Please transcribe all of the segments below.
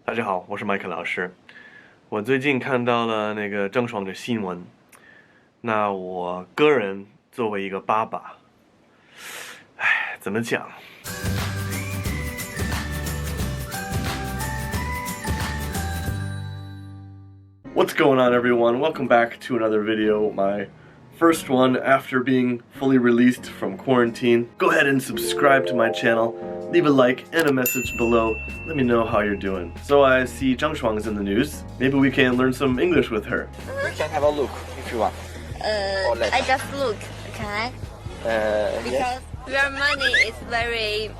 大家好，我是麦克老师。我最近看到了那个郑爽的新闻，那我个人作为一个爸爸，怎么讲？What's going on, everyone? Welcome back to another video. My first one after being fully released from quarantine. Go ahead and subscribe to my channel. Leave a like and a message below. Let me know how you're doing. So I see Zhang Shuang is in the news. Maybe we can learn some English with her. You can have a look if you want. I just look, can I? Because Yes. your money is very,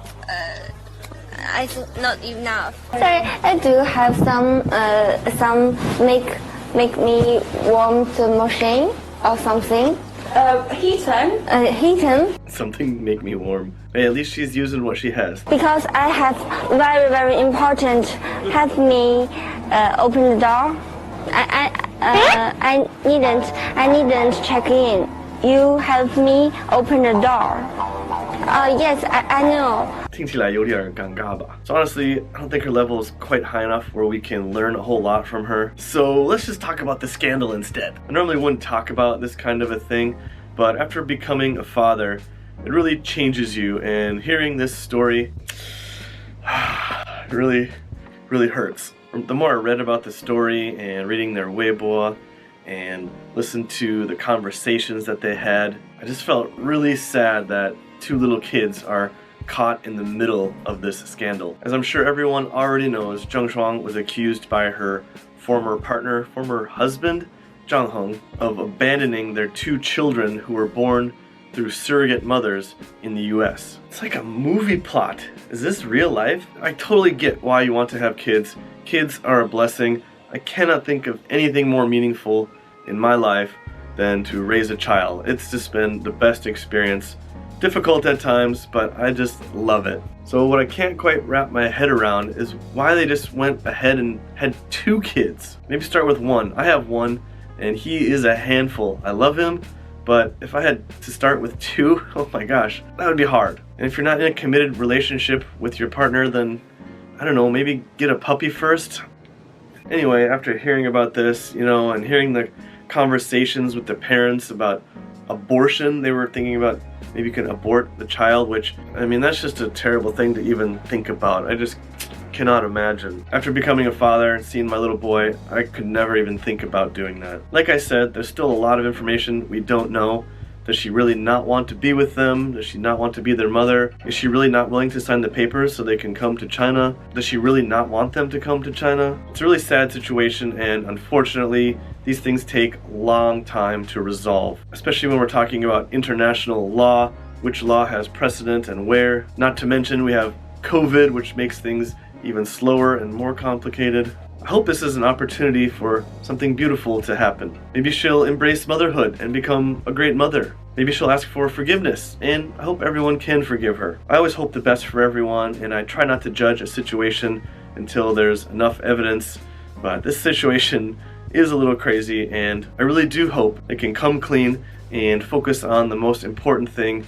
I think not enough. Sorry, do you have some make me warm the machine or something? Heating. Something make me warm. Hey, at least she's using what she has. Because I have very important. Help me open the door. I needn't check in. You help me open the door. Yes, I know. 听起来有点尴尬吧? So honestly, I don't think her level is quite high enough where we can learn a whole lot from her. So let's just talk about the scandal instead. I normally wouldn't talk about this kind of a thing, but after becoming a father, it really changes you, and hearing this story really hurts. The more I read about the story and reading their Weibo and listened to the conversations that they had, I just felt really sad that two little kids are caught in the middle of this scandal. As I'm sure everyone already knows, Zhang Shuang was accused by her former husband, Zhang Heng, of abandoning their two children who were born through surrogate mothers in the US. It's like a movie plot. Is this real life? I totally get why you want to have kids. Kids are a blessing. I cannot think of anything more meaningful in my life than to raise a child. It's just been the best experience. Difficult at times, but I just love it. So what I can't quite wrap my head around is why they just went ahead and had two kids. Maybe start with one. I have one, and he is a handful. I love him, but if I had to start with two, oh my gosh, that would be hard. And if you're not in a committed relationship with your partner, then, I don't know, maybe get a puppy first? Anyway, after hearing about this, and hearing the conversations with the parents about abortion, they were thinking about maybe you can abort the child, which, I mean, that's just a terrible thing to even think about. I just cannot imagine. After becoming a father and seeing my little boy, I could never even think about doing that. Like I said, there's still a lot of information we don't know. Does she really not want to be with them? Does she not want to be their mother? Is she really not willing to sign the papers so they can come to China? Does she really not want them to come to China? It's a really sad situation, and unfortunately, these things take a long time to resolve, especially when we're talking about international law, which law has precedent and where. Not to mention we have COVID, which makes things even slower and more complicated. I hope this is an opportunity for something beautiful to happen. Maybe she'll embrace motherhood and become a great mother. Maybe she'll ask for forgiveness, and I hope everyone can forgive her. I always hope the best for everyone, and I try not to judge a situation until there's enough evidence, but this situation is a little crazy, and I really do hope they can come clean and focus on the most important thing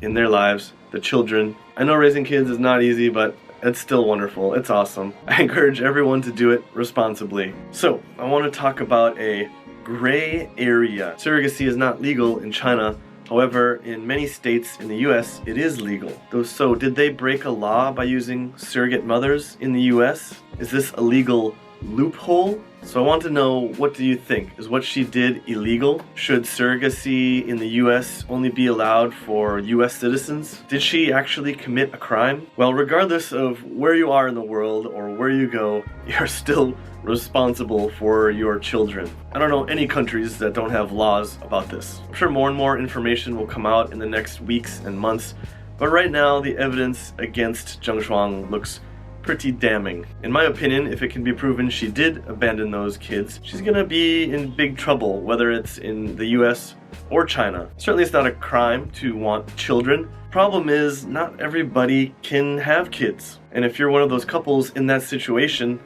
in their lives, the children. I know raising kids is not easy, but it's still wonderful. It's awesome. I encourage everyone to do it responsibly. So, I want to talk about a gray area. Surrogacy is not legal in China. However, in many states in the US, it is legal. So, did they break a law by using surrogate mothers in the US? Is this a legal loophole? So I want to know, what do you think? Is what she did illegal? Should surrogacy in the US only be allowed for US citizens? Did she actually commit a crime? Well, regardless of where you are in the world or where you go, you're still responsible for your children. I don't know any countries that don't have laws about this. I'm sure more and more information will come out in the next weeks and months, but right now the evidence against Zhang Shuang looks pretty damning. In my opinion, if it can be proven she did abandon those kids, she's gonna be in big trouble, whether it's in the US or China. Certainly it's not a crime to want children. Problem is, not everybody can have kids. And if you're one of those couples in that situation,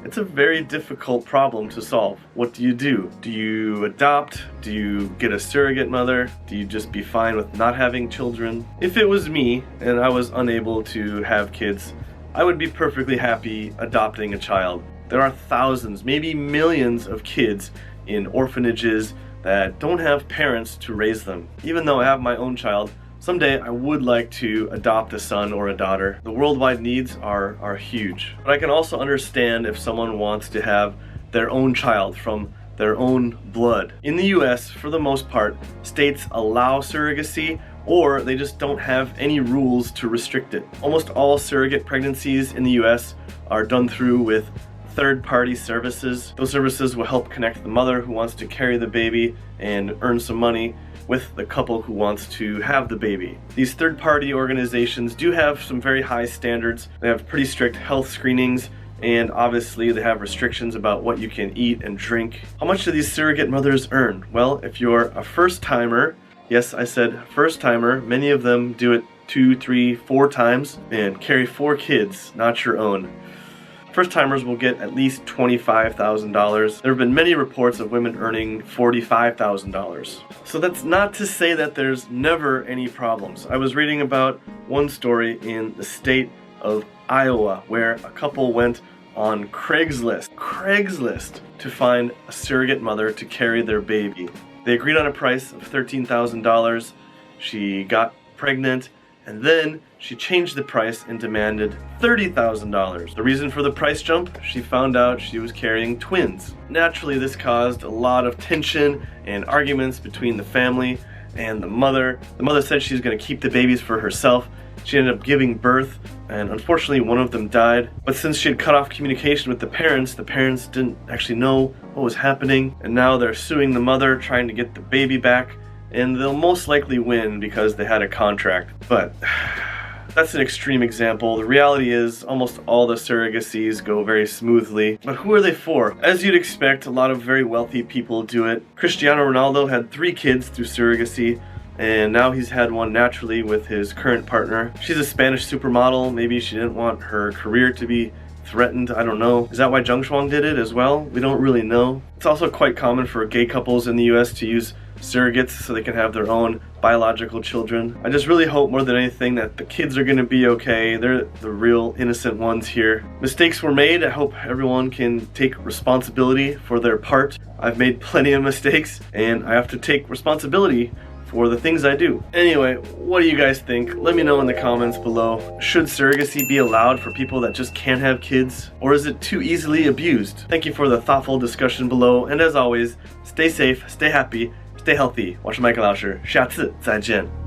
it's a very difficult problem to solve. What do? Do you adopt? Do you get a surrogate mother? Do you just be fine with not having children? If it was me and I was unable to have kids, I would be perfectly happy adopting a child. There are thousands, maybe millions of kids in orphanages that don't have parents to raise them. Even though I have my own child, someday I would like to adopt a son or a daughter. The worldwide needs are huge. But I can also understand if someone wants to have their own child from their own blood. In the US, for the most part, states allow surrogacy, or they just don't have any rules to restrict it. Almost all surrogate pregnancies in the US are done through with third-party services. Those services will help connect the mother who wants to carry the baby and earn some money with the couple who wants to have the baby. These third-party organizations do have some very high standards. They have pretty strict health screenings, and obviously they have restrictions about what you can eat and drink. How much do these surrogate mothers earn? Well, if you're a first-timer, yes, I said first-timer, many of them do it 2, 3, 4 times and carry 4 kids, not your own. First-timers will get at least $25,000. There have been many reports of women earning $45,000. So that's not to say that there's never any problems. I was reading about one story in the state of Iowa where a couple went on Craigslist to find a surrogate mother to carry their baby. They agreed on a price of $13,000. She got pregnant, and then she changed the price and demanded $30,000. The reason for the price jump? She found out she was carrying twins. Naturally, this caused a lot of tension and arguments between the family and the mother. The mother said she was going to keep the babies for herself. She ended up giving birth, and unfortunately one of them died. But since she had cut off communication with the parents didn't actually know what was happening, and now they're suing the mother, trying to get the baby back, and they'll most likely win because they had a contract. But that's an extreme example. The reality is almost all the surrogacies go very smoothly. But who are they for? As you'd expect, a lot of very wealthy people do it. Cristiano Ronaldo had 3 kids through surrogacy, and now he's had one naturally with his current partner. She's a Spanish supermodel. Maybe she didn't want her career to be threatened, I don't know. Is that why Zheng Shuang did it as well? We don't really know. It's also quite common for gay couples in the US to use surrogates so they can have their own biological children. I just really hope more than anything that the kids are gonna be okay. They're the real innocent ones here. Mistakes were made. I hope everyone can take responsibility for their part. I've made plenty of mistakes, and I have to take responsibility for the things I do. Anyway, what do you guys think? Let me know in the comments below. Should surrogacy be allowed for people that just can't have kids? Or is it too easily abused? Thank you for the thoughtful discussion below, and as always, stay safe, stay happy, stay healthy. 我是麦克老师，下次再见。